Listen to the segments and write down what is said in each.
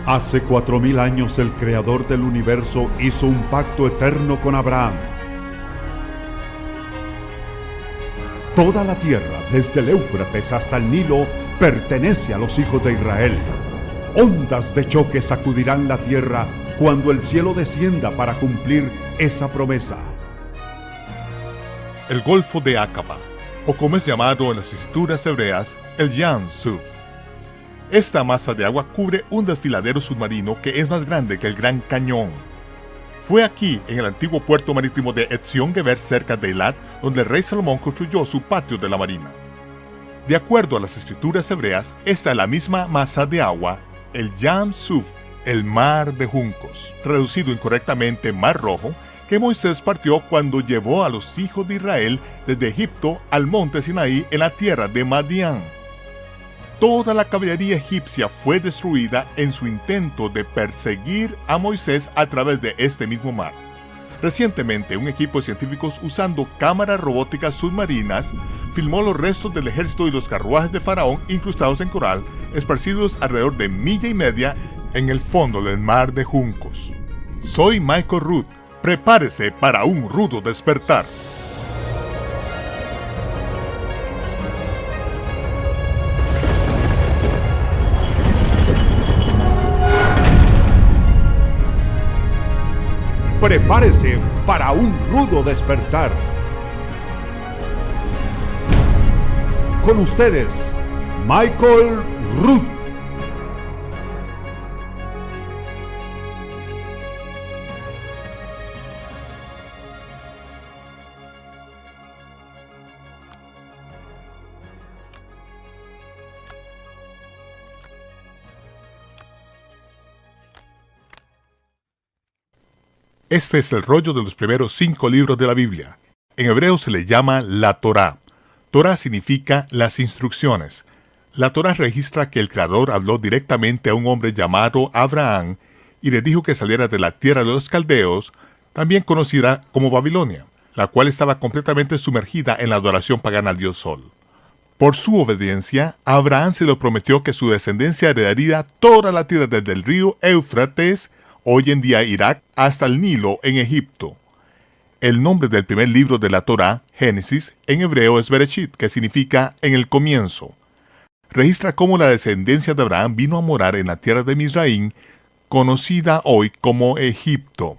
Hace 4000 años el Creador del universo hizo un pacto eterno con Abraham. Toda la tierra, desde el Éufrates hasta el Nilo, pertenece a los hijos de Israel. Ondas de choque sacudirán la tierra cuando el cielo descienda para cumplir esa promesa. El Golfo de Aqaba, o como es llamado en las escrituras hebreas, el Yam Suf. Esta masa de agua cubre un desfiladero submarino que es más grande que el Gran Cañón. Fue aquí, en el antiguo puerto marítimo de Etzion-Geber, cerca de Eilat, donde el rey Salomón construyó su patio de la marina. De acuerdo a las escrituras hebreas, esta es la misma masa de agua, el Yam Suf, el mar de juncos, traducido incorrectamente Mar Rojo, que Moisés partió cuando llevó a los hijos de Israel desde Egipto al monte Sinaí en la tierra de Madián. Toda la caballería egipcia fue destruida en su intento de perseguir a Moisés a través de este mismo mar. Recientemente, un equipo de científicos usando cámaras robóticas submarinas filmó los restos del ejército y los carruajes de Faraón incrustados en coral, esparcidos alrededor de 1,5 millas en el fondo del mar de juncos. Soy Michael Root. Prepárese para un rudo despertar. Prepárese para un rudo despertar. Con ustedes, Michael Root. Este es el rollo de los primeros 5 libros de la Biblia. En hebreo se le llama la Torá. Torá significa las instrucciones. La Torá registra que el Creador habló directamente a un hombre llamado Abraham y le dijo que saliera de la tierra de los caldeos, también conocida como Babilonia, la cual estaba completamente sumergida en la adoración pagana al dios Sol. Por su obediencia, Abraham se le prometió que su descendencia heredaría toda la tierra desde el río Éufrates, hoy en día Irak, hasta el Nilo en Egipto. El nombre del primer libro de la Torá, Génesis, en hebreo es Bereshit, que significa en el comienzo. Registra cómo la descendencia de Abraham vino a morar en la tierra de Misraín, conocida hoy como Egipto.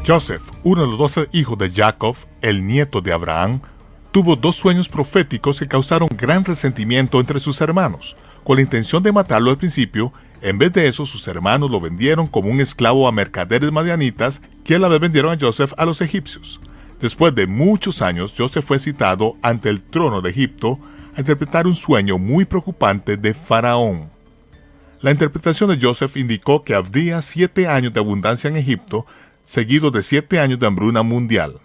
Joseph, uno de los 12 hijos de Jacob, el nieto de Abraham, tuvo 2 sueños proféticos que causaron gran resentimiento entre sus hermanos. Con la intención de matarlo al principio, en vez de eso sus hermanos lo vendieron como un esclavo a mercaderes madianitas que a la vez vendieron a Joseph a los egipcios. Después de muchos años, Joseph fue citado ante el trono de Egipto a interpretar un sueño muy preocupante de Faraón. La interpretación de Joseph indicó que habría 7 años de abundancia en Egipto, seguido de 7 años de hambruna mundial.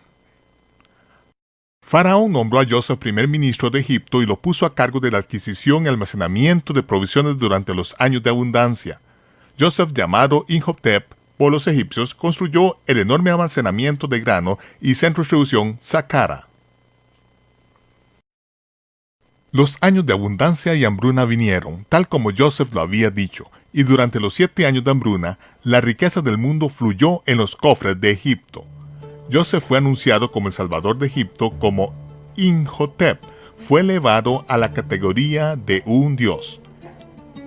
Faraón nombró a Joseph primer ministro de Egipto y lo puso a cargo de la adquisición y almacenamiento de provisiones durante los años de abundancia. Joseph, llamado Imhotep por los egipcios, construyó el enorme almacenamiento de grano y centro de distribución Saqqara. Los años de abundancia y hambruna vinieron, tal como Joseph lo había dicho, y durante los 7 años de hambruna, la riqueza del mundo fluyó en los cofres de Egipto. Joseph fue anunciado como el Salvador de Egipto como Imhotep. Fue elevado a la categoría de un dios.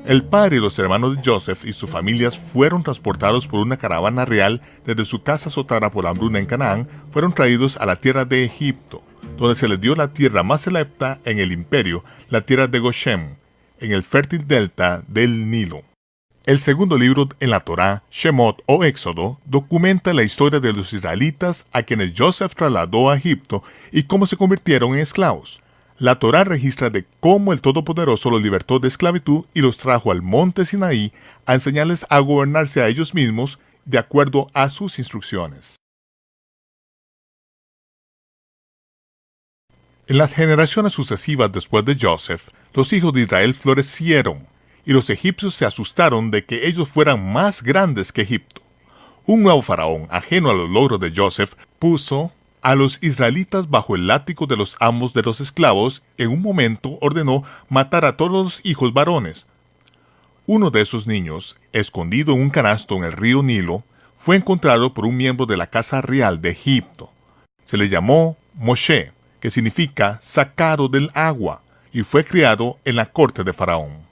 El padre y los hermanos de Joseph y sus familias fueron transportados por una caravana real desde su casa azotada por la hambruna en Canaán, fueron traídos a la tierra de Egipto, donde se les dio la tierra más selecta en el imperio, la tierra de Goshen, en el fértil delta del Nilo. El segundo libro en la Torá, Shemot o Éxodo, documenta la historia de los israelitas a quienes Joseph trasladó a Egipto y cómo se convirtieron en esclavos. La Torá registra de cómo el Todopoderoso los libertó de esclavitud y los trajo al monte Sinaí a enseñarles a gobernarse a ellos mismos de acuerdo a sus instrucciones. En las generaciones sucesivas después de Joseph, los hijos de Israel florecieron, y los egipcios se asustaron de que ellos fueran más grandes que Egipto. Un nuevo faraón, ajeno a los logros de Joseph, puso a los israelitas bajo el látigo de los amos de los esclavos. En un momento ordenó matar a todos los hijos varones. Uno de esos niños, escondido en un canasto en el río Nilo, fue encontrado por un miembro de la casa real de Egipto. Se le llamó Moshe, que significa sacado del agua, y fue criado en la corte de Faraón.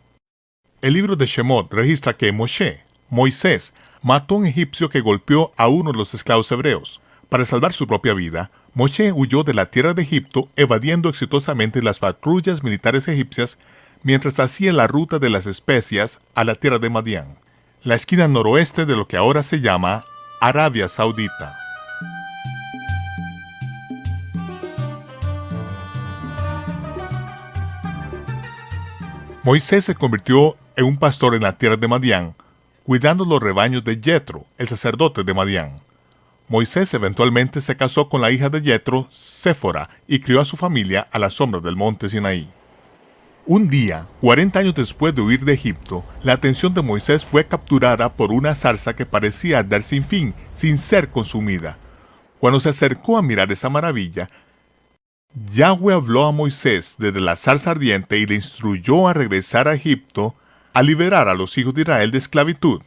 El libro de Shemot registra que Moisés, mató a un egipcio que golpeó a uno de los esclavos hebreos. Para salvar su propia vida, Moshe huyó de la tierra de Egipto, evadiendo exitosamente las patrullas militares egipcias mientras hacía la ruta de las especias a la tierra de Madián, la esquina noroeste de lo que ahora se llama Arabia Saudita. Moisés se convirtió en un pastor en la tierra de Madián, cuidando los rebaños de Yetro, el sacerdote de Madián. Moisés eventualmente se casó con la hija de Yetro, Séfora, y crió a su familia a la sombra del monte Sinaí. Un día, 40 años después de huir de Egipto, la atención de Moisés fue capturada por una zarza que parecía arder sin fin, sin ser consumida. Cuando se acercó a mirar esa maravilla, Yahweh habló a Moisés desde la zarza ardiente y le instruyó a regresar a Egipto a liberar a los hijos de Israel de esclavitud.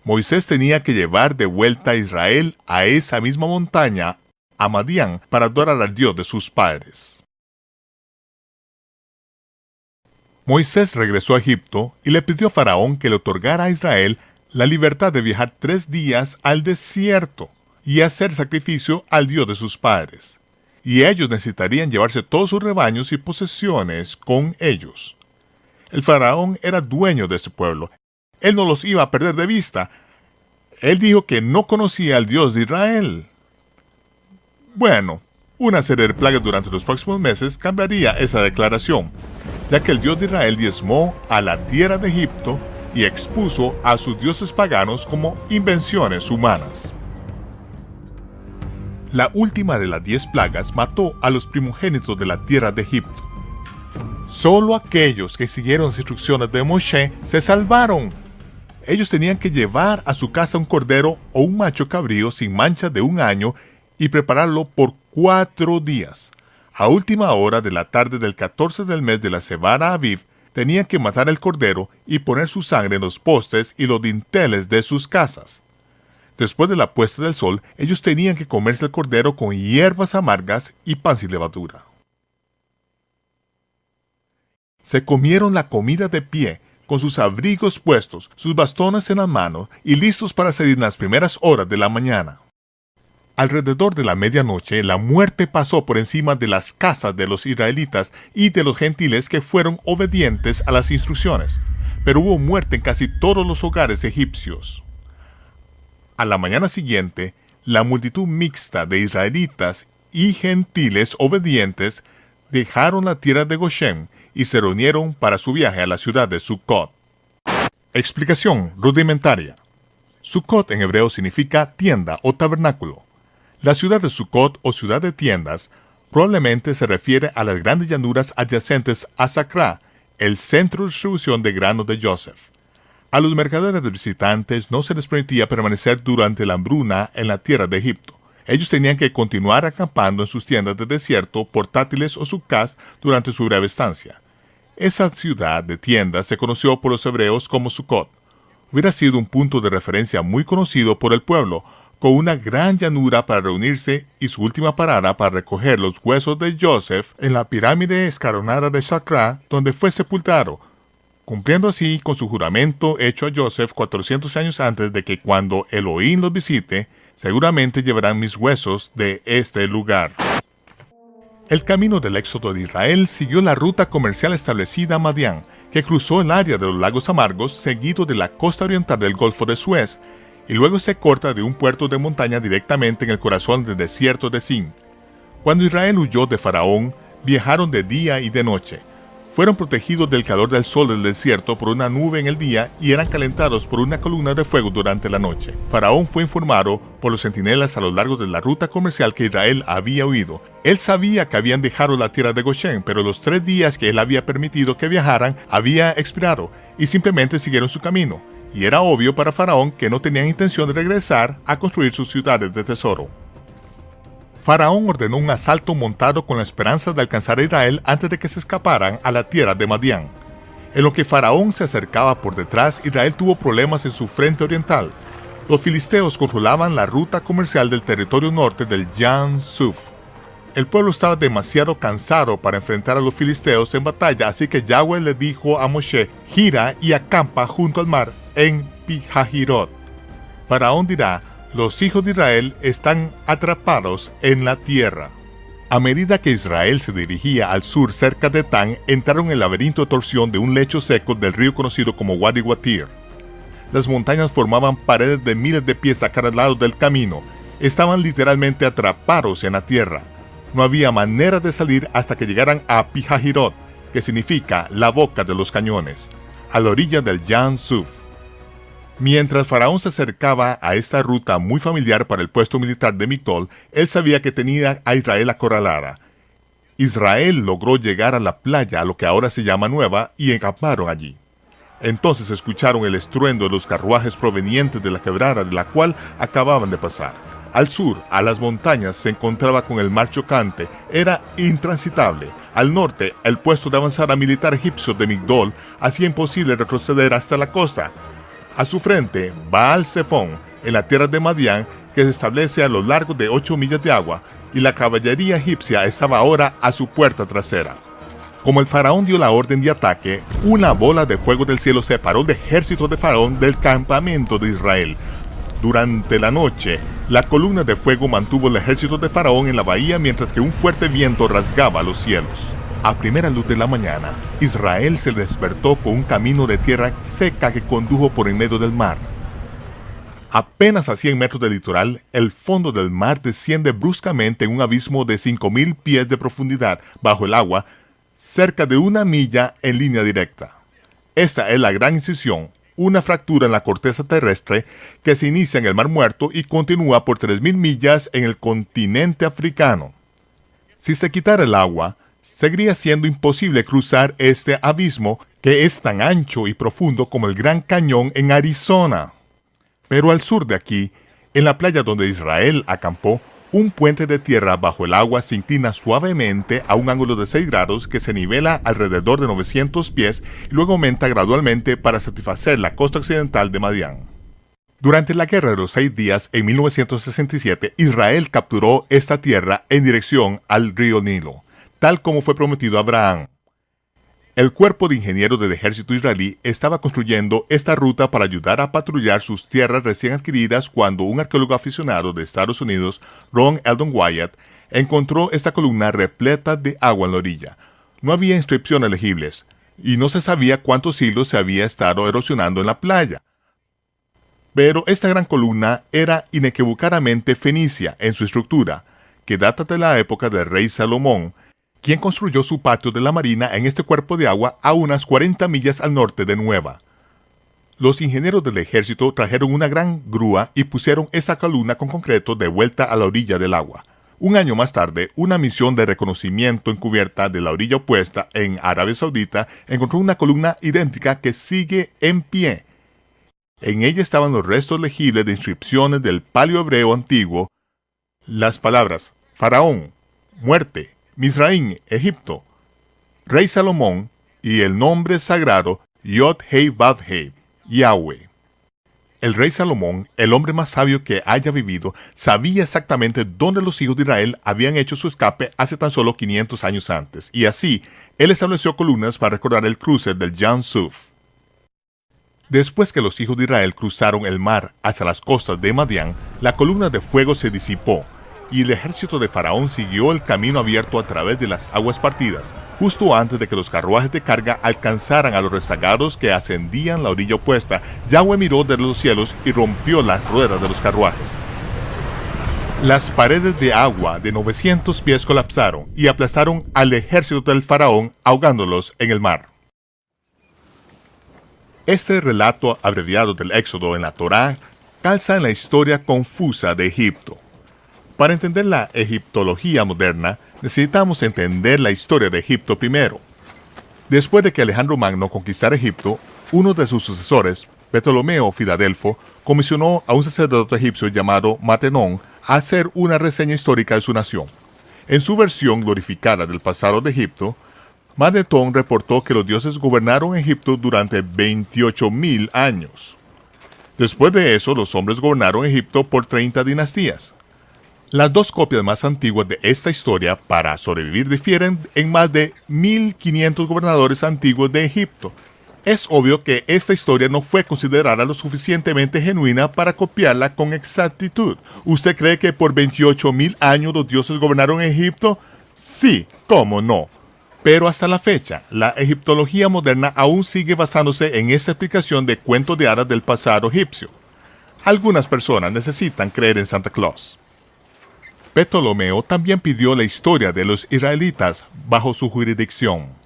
Moisés tenía que llevar de vuelta a Israel a esa misma montaña, a Madián, para adorar al Dios de sus padres. Moisés regresó a Egipto y le pidió a Faraón que le otorgara a Israel la libertad de viajar 3 días al desierto y hacer sacrificio al Dios de sus padres. Y ellos necesitarían llevarse todos sus rebaños y posesiones con ellos. El faraón era dueño de ese pueblo. Él no los iba a perder de vista. Él dijo que no conocía al Dios de Israel. Bueno, una serie de plagas durante los próximos meses cambiaría esa declaración, ya que el Dios de Israel diezmó a la tierra de Egipto y expuso a sus dioses paganos como invenciones humanas. La última de las 10 plagas mató a los primogénitos de la tierra de Egipto. Solo aquellos que siguieron las instrucciones de Moshe se salvaron. Ellos tenían que llevar a su casa un cordero o un macho cabrío sin mancha de 1 año y prepararlo por 4 días. A última hora de la tarde del 14 del mes de la Semana Aviv, tenían que matar el cordero y poner su sangre en los postes y los dinteles de sus casas. Después de la puesta del sol, ellos tenían que comerse el cordero con hierbas amargas y pan sin levadura. Se comieron la comida de pie, con sus abrigos puestos, sus bastones en la mano y listos para salir en las primeras horas de la mañana. Alrededor de la medianoche, la muerte pasó por encima de las casas de los israelitas y de los gentiles que fueron obedientes a las instrucciones, pero hubo muerte en casi todos los hogares egipcios. A la mañana siguiente, la multitud mixta de israelitas y gentiles obedientes dejaron la tierra de Goshen y se reunieron para su viaje a la ciudad de Sucot. Explicación rudimentaria. Sucot en hebreo significa tienda o tabernáculo. La ciudad de Sucot o ciudad de tiendas probablemente se refiere a las grandes llanuras adyacentes a Sacra, el centro de distribución de granos de Joseph. A los mercaderes visitantes no se les permitía permanecer durante la hambruna en la tierra de Egipto. Ellos tenían que continuar acampando en sus tiendas de desierto, portátiles o sukkahs durante su breve estancia. Esa ciudad de tiendas se conoció por los hebreos como Sucot. Hubiera sido un punto de referencia muy conocido por el pueblo, con una gran llanura para reunirse y su última parada para recoger los huesos de Joseph en la pirámide escalonada de Sacra, donde fue sepultado, cumpliendo así con su juramento hecho a Joseph 400 años antes de que cuando Elohim los visite, seguramente llevarán mis huesos de este lugar. El camino del éxodo de Israel siguió la ruta comercial establecida a Madián, que cruzó el área de los lagos amargos seguido de la costa oriental del Golfo de Suez, y luego se corta de un puerto de montaña directamente en el corazón del desierto de Sin. Cuando Israel huyó de Faraón, viajaron de día y de noche. Fueron protegidos del calor del sol del desierto por una nube en el día y eran calentados por una columna de fuego durante la noche. Faraón fue informado por los centinelas a lo largo de la ruta comercial que Israel había huido. Él sabía que habían dejado la tierra de Goshen, pero los 3 días que él había permitido que viajaran había expirado y simplemente siguieron su camino. Y era obvio para Faraón que no tenían intención de regresar a construir sus ciudades de tesoro. Faraón ordenó un asalto montado con la esperanza de alcanzar a Israel antes de que se escaparan a la tierra de Madián. En lo que Faraón se acercaba por detrás, Israel tuvo problemas en su frente oriental. Los filisteos controlaban la ruta comercial del territorio norte del Yan Suf. El pueblo estaba demasiado cansado para enfrentar a los filisteos en batalla, así que Yahweh le dijo a Moshe: gira y acampa junto al mar en Pijahirot. Faraón dirá: los hijos de Israel están atrapados en la tierra. A medida que Israel se dirigía al sur cerca de Tan, entraron en el laberinto de torsión de un lecho seco del río conocido como Wadi Watir. Las montañas formaban paredes de miles de pies a cada lado del camino. Estaban literalmente atrapados en la tierra. No había manera de salir hasta que llegaran a Pijahirot, que significa la boca de los cañones, a la orilla del Yan Suf. Mientras Faraón se acercaba a esta ruta muy familiar para el puesto militar de Migdol, él sabía que tenía a Israel acorralada. Israel logró llegar a la playa, a lo que ahora se llama Nueva, y acamparon allí. Entonces escucharon el estruendo de los carruajes provenientes de la quebrada de la cual acababan de pasar. Al sur, a las montañas, se encontraba con el mar chocante, era intransitable. Al norte, el puesto de avanzada militar egipcio de Migdol hacía imposible retroceder hasta la costa. A su frente, Baal Zephón, en la tierra de Madián, que se establece a lo largo de 8 millas de agua, y la caballería egipcia estaba ahora a su puerta trasera. Como el faraón dio la orden de ataque, una bola de fuego del cielo separó el ejército de Faraón del campamento de Israel. Durante la noche, la columna de fuego mantuvo el ejército de Faraón en la bahía mientras que un fuerte viento rasgaba los cielos. A primera luz de la mañana, Israel se despertó con un camino de tierra seca que condujo por en medio del mar. Apenas a 100 metros del litoral, el fondo del mar desciende bruscamente en un abismo de 5.000 pies de profundidad bajo el agua, cerca de 1 milla en línea directa. Esta es la Gran Incisión, una fractura en la corteza terrestre que se inicia en el Mar Muerto y continúa por 3.000 millas en el continente africano. Si se quitara el agua, seguiría siendo imposible cruzar este abismo que es tan ancho y profundo como el Gran Cañón en Arizona. Pero al sur de aquí, en la playa donde Israel acampó, un puente de tierra bajo el agua se inclina suavemente a un ángulo de 6 grados que se nivela alrededor de 900 pies y luego aumenta gradualmente para satisfacer la costa occidental de Madián. Durante la Guerra de los 6 días en 1967, Israel capturó esta tierra en dirección al río Nilo, tal como fue prometido a Abraham. El cuerpo de ingenieros del ejército israelí estaba construyendo esta ruta para ayudar a patrullar sus tierras recién adquiridas cuando un arqueólogo aficionado de Estados Unidos, Ron Eldon Wyatt, encontró esta columna repleta de agua en la orilla. No había inscripciones legibles, y no se sabía cuántos siglos se había estado erosionando en la playa. Pero esta gran columna era inequívocamente fenicia en su estructura, que data de la época del rey Salomón, quien construyó su patio de la marina en este cuerpo de agua a unas 40 millas al norte de Nueva. Los ingenieros del ejército trajeron una gran grúa y pusieron esa columna con concreto de vuelta a la orilla del agua. Un año más tarde, una misión de reconocimiento encubierta de la orilla opuesta en Arabia Saudita encontró una columna idéntica que sigue en pie. En ella estaban los restos legibles de inscripciones del paleohebreo antiguo, las palabras Faraón, muerte, Misraín, Egipto, Rey Salomón y el nombre sagrado Yod-Heh-Vav-Heh, Yahweh. El rey Salomón, el hombre más sabio que haya vivido, sabía exactamente dónde los hijos de Israel habían hecho su escape hace tan solo 500 años antes, y así él estableció columnas para recordar el cruce del Yan Suf. Después que los hijos de Israel cruzaron el mar hacia las costas de Madián, la columna de fuego se disipó, y el ejército de Faraón siguió el camino abierto a través de las aguas partidas, justo antes de que los carruajes de carga alcanzaran a los rezagados que ascendían la orilla opuesta. Yahweh miró desde los cielos y rompió las ruedas de los carruajes. Las paredes de agua de 900 pies colapsaron y aplastaron al ejército del faraón, ahogándolos en el mar. Este relato abreviado del Éxodo en la Torá calza en la historia confusa de Egipto. Para entender la egiptología moderna, necesitamos entender la historia de Egipto primero. Después de que Alejandro Magno conquistara Egipto, uno de sus sucesores, Ptolomeo Filadelfo, comisionó a un sacerdote egipcio llamado Matenón a hacer una reseña histórica de su nación. En su versión glorificada del pasado de Egipto, Matenón reportó que los dioses gobernaron Egipto durante 28.000 años. Después de eso, los hombres gobernaron Egipto por 30 dinastías. Las dos copias más antiguas de esta historia para sobrevivir difieren en más de 1.500 gobernadores antiguos de Egipto. Es obvio que esta historia no fue considerada lo suficientemente genuina para copiarla con exactitud. ¿Usted cree que por 28.000 años los dioses gobernaron Egipto? Sí, cómo no. Pero hasta la fecha, la egiptología moderna aún sigue basándose en esa explicación de cuentos de hadas del pasado egipcio. Algunas personas necesitan creer en Santa Claus. Ptolomeo también pidió la historia de los israelitas bajo su jurisdicción.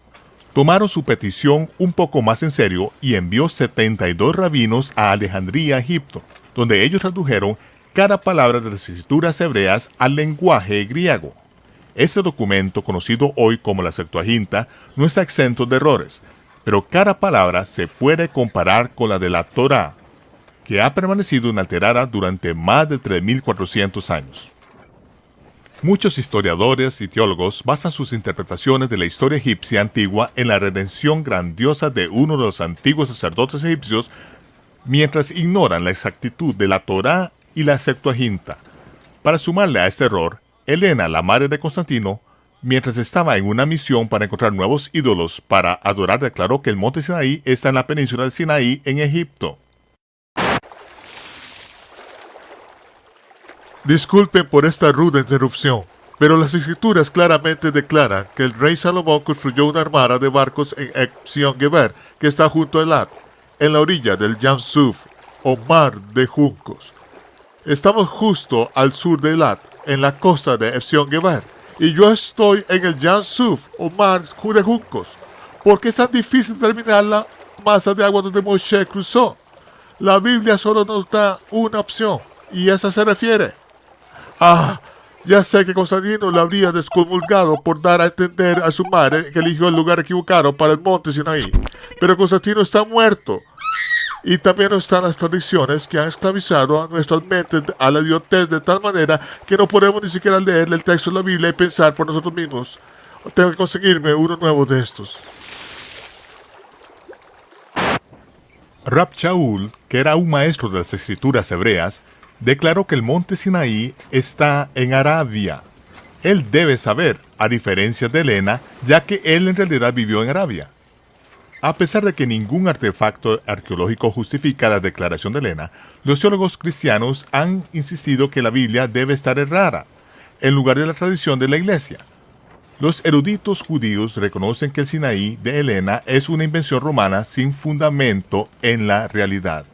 Tomaron su petición un poco más en serio y envió 72 rabinos a Alejandría, Egipto, donde ellos tradujeron cada palabra de las escrituras hebreas al lenguaje griego. Este documento, conocido hoy como la Septuaginta, no está exento de errores, pero cada palabra se puede comparar con la de la Torá, que ha permanecido inalterada durante más de 3.400 años. Muchos historiadores y teólogos basan sus interpretaciones de la historia egipcia antigua en la redención grandiosa de uno de los antiguos sacerdotes egipcios, mientras ignoran la exactitud de la Torá y la Septuaginta. Para sumarle a este error, Helena, la madre de Constantino, mientras estaba en una misión para encontrar nuevos ídolos para adorar, declaró que el monte Sinaí está en la península de Sinaí, en Egipto. Disculpen por esta ruda interrupción, pero las escrituras claramente declaran que el rey Salomón construyó una armada de barcos en Epsion-Geber, que está junto a Elat, en la orilla del Yam Suf, o mar de juncos. Estamos justo al sur de Elat, en la costa de Epsion-Geber, y yo estoy en el Yam Suf, o mar de juncos. ¿Por qué es tan difícil determinar la masa de agua donde Moshe cruzó? La Biblia solo nos da una opción, y esa se refiere. Ya sé que Constantino la habría descomulgado por dar a entender a su madre que eligió el lugar equivocado para el monte Sinaí. Pero Constantino está muerto. Y también están las tradiciones que han esclavizado a nuestras mentes a la idiotez de tal manera que no podemos ni siquiera leer el texto de la Biblia y pensar por nosotros mismos. Tengo que conseguirme uno nuevo de estos. Rab Shaul, que era un maestro de las escrituras hebreas, declaró que el monte Sinaí está en Arabia. Él debe saber, a diferencia de Helena, ya que él en realidad vivió en Arabia. A pesar de que ningún artefacto arqueológico justifica la declaración de Helena, los teólogos cristianos han insistido que la Biblia debe estar errada, en lugar de la tradición de la Iglesia. Los eruditos judíos reconocen que el Sinaí de Helena es una invención romana sin fundamento en la realidad.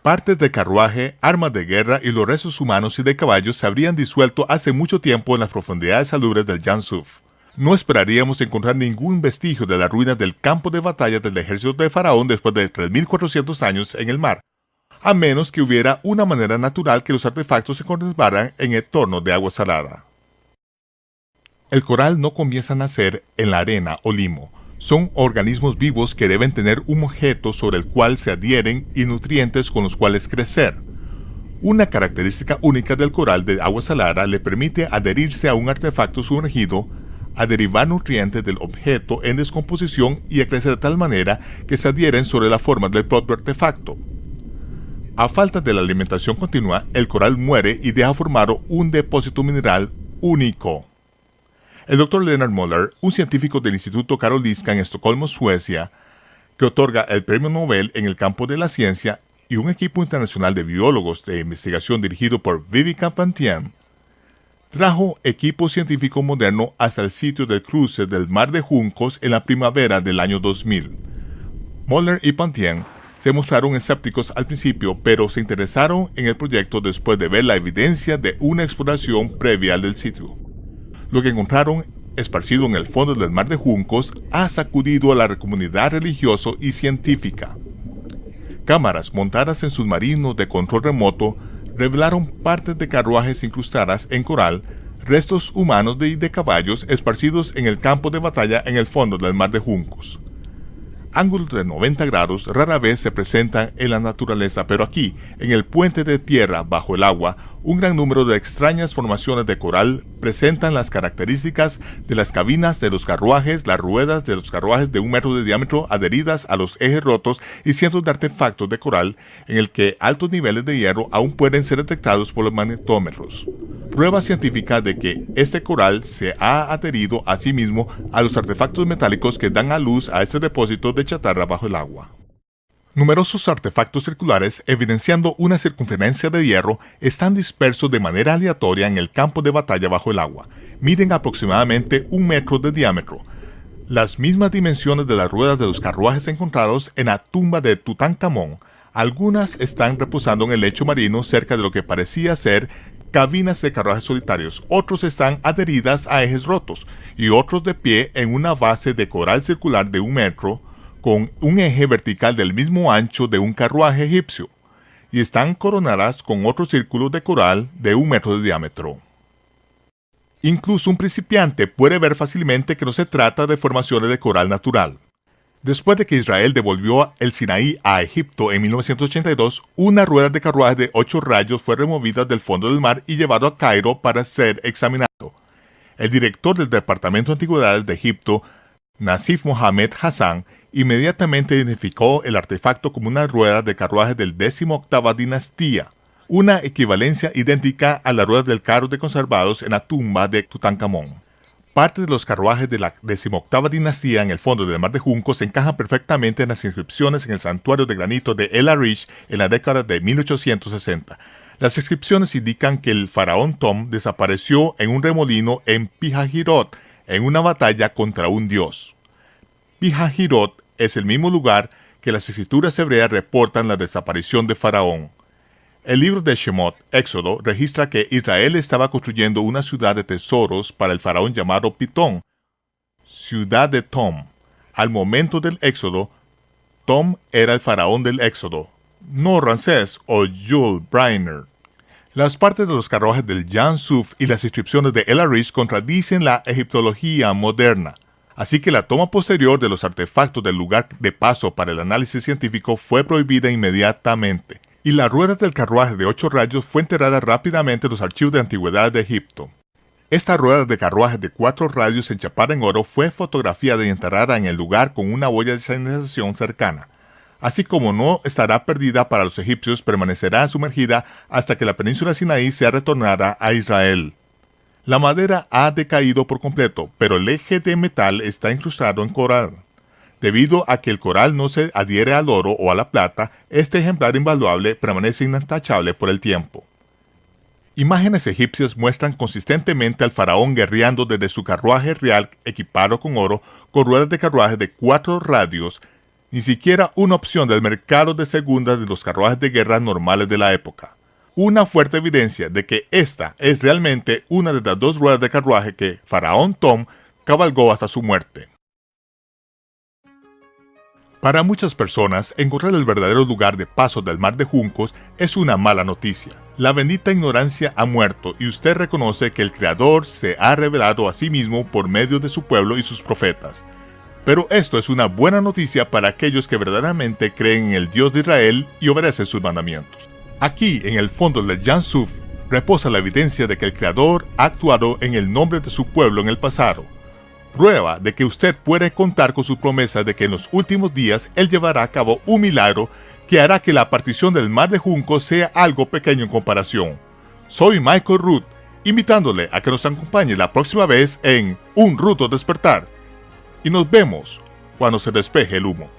Partes de carruaje, armas de guerra y los restos humanos y de caballos se habrían disuelto hace mucho tiempo en las profundidades salubres del Yam Suf. No esperaríamos encontrar ningún vestigio de las ruinas del campo de batalla del ejército de Faraón después de 3.400 años en el mar, a menos que hubiera una manera natural que los artefactos se conservaran en entornos de agua salada. El coral no comienza a nacer en la arena o limo. Son organismos vivos que deben tener un objeto sobre el cual se adhieren y nutrientes con los cuales crecer. Una característica única del coral de agua salada le permite adherirse a un artefacto sumergido, a derivar nutrientes del objeto en descomposición y a crecer de tal manera que se adhieren sobre la forma del propio artefacto. A falta de la alimentación continua, el coral muere y deja formado un depósito mineral único. El Dr. Leonard Muller, un científico del Instituto Karolinska en Estocolmo, Suecia, que otorga el Premio Nobel en el campo de la ciencia, y un equipo internacional de biólogos de investigación dirigido por Viveka Pantian, trajo equipo científico moderno hasta el sitio del cruce del Mar de Juncos en la primavera del año 2000. Muller y Pantian se mostraron escépticos al principio, pero se interesaron en el proyecto después de ver la evidencia de una exploración previa del sitio. Lo que encontraron esparcido en el fondo del Mar de Juncos ha sacudido a la comunidad religiosa y científica. Cámaras montadas en submarinos de control remoto revelaron partes de carruajes incrustadas en coral, restos humanos y de caballos esparcidos en el campo de batalla en el fondo del Mar de Juncos. Ángulos de 90 grados rara vez se presentan en la naturaleza, pero aquí, en el puente de tierra bajo el agua, un gran número de extrañas formaciones de coral presentan las características de las cabinas de los carruajes, las ruedas de los carruajes de 1 metro de diámetro adheridas a los ejes rotos y cientos de artefactos de coral en el que altos niveles de hierro aún pueden ser detectados por los magnetómetros. Prueba científica de que este coral se ha adherido a sí mismo a los artefactos metálicos que dan a luz a este depósito de chatarra bajo el agua. Numerosos artefactos circulares evidenciando una circunferencia de hierro están dispersos de manera aleatoria en el campo de batalla bajo el agua. Miden aproximadamente 1 metro de diámetro, las mismas dimensiones de las ruedas de los carruajes encontrados en la tumba de Tutankamón. Algunas están reposando en el lecho marino cerca de lo que parecía ser cabinas de carruajes solitarios, otros están adheridas a ejes rotos y otros de pie en una base de coral circular de 1 metro con un eje vertical del mismo ancho de un carruaje egipcio y están coronadas con otros círculos de coral de 1 metro de diámetro. Incluso un principiante puede ver fácilmente que no se trata de formaciones de coral natural. Después de que Israel devolvió el Sinaí a Egipto en 1982, una rueda de carruaje de 8 rayos fue removida del fondo del mar y llevado a Cairo para ser examinado. El director del Departamento de Antigüedades de Egipto, Nasif Mohamed Hassan, inmediatamente identificó el artefacto como una rueda de carruaje del 18ª dinastía, una equivalencia idéntica a la rueda del carro de conservados en la tumba de Tutankamón. Parte de los carruajes de la 18ª dinastía en el fondo del Mar de Juncos encajan perfectamente en las inscripciones en el santuario de granito de El Arish en la década de 1860. Las inscripciones indican que el faraón Tom desapareció en un remolino en Pihahirot en una batalla contra un dios. Pihahirot es el mismo lugar que las escrituras hebreas reportan la desaparición de Faraón. El libro de Shemot, Éxodo, registra que Israel estaba construyendo una ciudad de tesoros para el faraón llamado Pitón, ciudad de Tom. Al momento del Éxodo, Tom era el faraón del Éxodo, no Ramsés o Jules Briner. Las partes de los carruajes del Jan Suf y las inscripciones de El Arish contradicen la egiptología moderna. Así que la toma posterior de los artefactos del lugar de paso para el análisis científico fue prohibida inmediatamente, y la rueda del carruaje de 8 rayos fue enterrada rápidamente en los archivos de antigüedades de Egipto. Esta rueda de carruaje de 4 rayos enchapada en oro fue fotografiada y enterrada en el lugar con una boya de señalización cercana. Así como no estará perdida para los egipcios, permanecerá sumergida hasta que la península Sinaí sea retornada a Israel. La madera ha decaído por completo, pero el eje de metal está incrustado en coral. Debido a que el coral no se adhiere al oro o a la plata, este ejemplar invaluable permanece intachable por el tiempo. Imágenes egipcias muestran consistentemente al faraón guerreando desde su carruaje real equipado con oro, con ruedas de carruaje de 4 radios, ni siquiera una opción del mercado de segunda de los carruajes de guerra normales de la época. Una fuerte evidencia de que esta es realmente una de las 2 ruedas de carruaje que Faraón Tom cabalgó hasta su muerte. Para muchas personas, encontrar el verdadero lugar de paso del Mar de Juncos es una mala noticia. La bendita ignorancia ha muerto y usted reconoce que el Creador se ha revelado a sí mismo por medio de su pueblo y sus profetas. Pero esto es una buena noticia para aquellos que verdaderamente creen en el Dios de Israel y obedecen sus mandamientos. Aquí, en el fondo del Jan Suf, reposa la evidencia de que el Creador ha actuado en el nombre de su pueblo en el pasado. Prueba de que usted puede contar con su promesa de que en los últimos días Él llevará a cabo un milagro que hará que la partición del Mar de Juncos sea algo pequeño en comparación. Soy Michael Root, invitándole a que nos acompañe la próxima vez en Un Ruto Despertar. Y nos vemos cuando se despeje el humo.